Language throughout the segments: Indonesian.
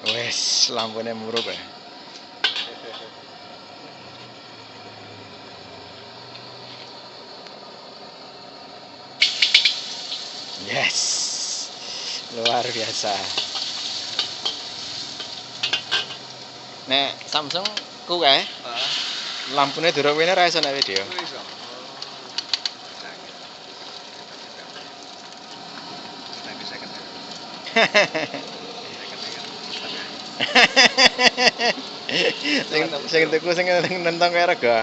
Wes, lampunya murub ya. Yes, luar biasa. Nek Samsung ku kae, lampunya durung wene ra iso nek video. Sing tuku sing nentang kaya rega.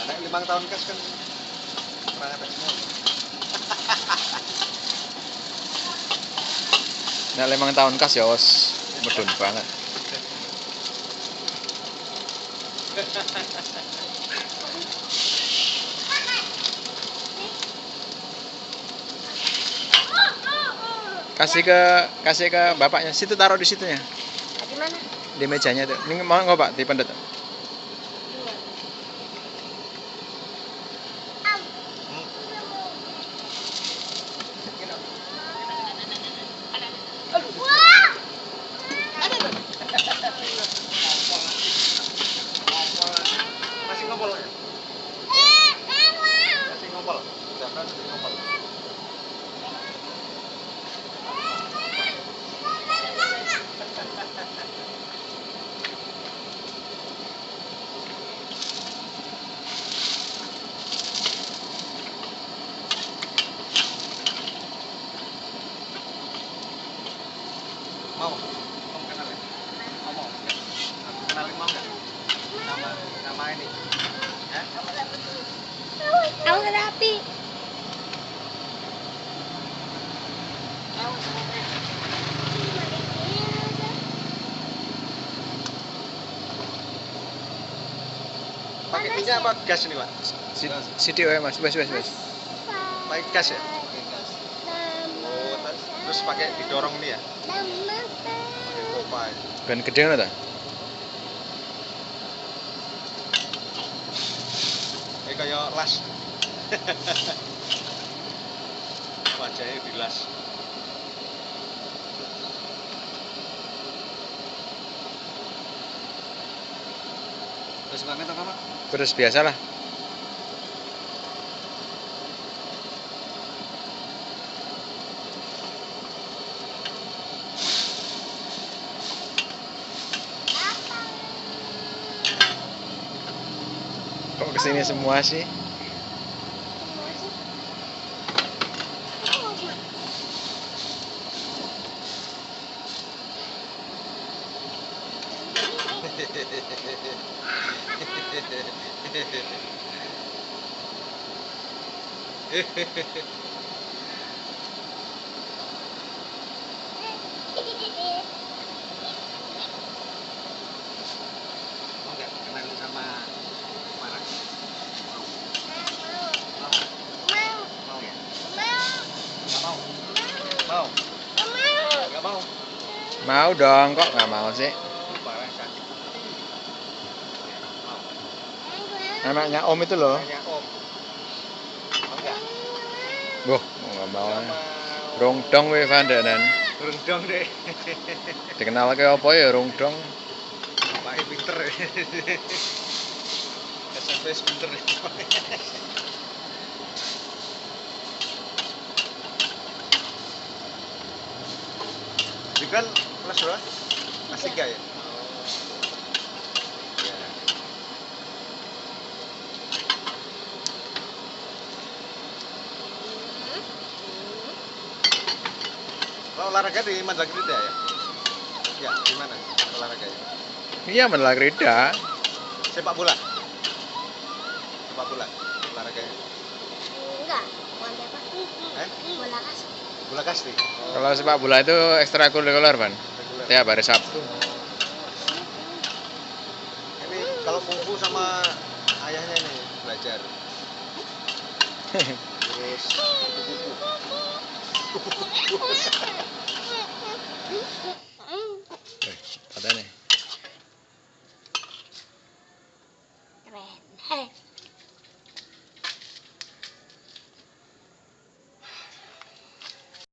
Anak 5 tahun kas kan pernah ada semua. Nek 5 tahun kas ya wis medun banget. Kasih ke bapaknya. Situ taruh di situnya. Di mana? Di mejanya tuh. Ini mau nggak Pak dipendet? Masih ngompol ya? Masih ngompol. Jangan masih ngompol. Mau kenalin? Mau? Aku kenalin mau nggak? Nama ini? Ya? Aku rapi. Pakai minyak apa gas ini, Pak? Sidik wae Mas. Wes. Pakai gas ya? Oh, terus pakai didorong ini ya? Pakai pompa ya? Ben gede ngono ta? Ini kayak las. Wajahnya dilas. Terus banget apa, Pak? Terus biasa lah. Kok kesini semua sih? Mau nggak kenalin sama Marah? Mau ya? Nggak mau? Mau? Nggak mau? Mau dong, kok nggak mau sih? Parah sakit. Mau? Anaknya Om itu loh. Tanya Om. Mau nggak? Boh, nggak mau. Nggak mau. Rongdong we vandanan. Rongdong deh. Dikenal ke apa ya rongdong? Bapaknya pinter ya. SMP pinter ya. Ini kan kelas berapa? Kelas 3 ya? Kalau olahraga di Mandalkrida ya? Ya, di mana olahraganya? Iya menolak rida. Sepak bola? Sepak bola? Olahraganya? Enggak, bola apa? Eh? Bola kasti. Bola kasti? Kalau sepak bola itu ekstrakurikuler Van. Reguler. Tiap hari Sabtu. Ini kalau kungfu sama ayahnya ini belajar. Terus kupu-kupu.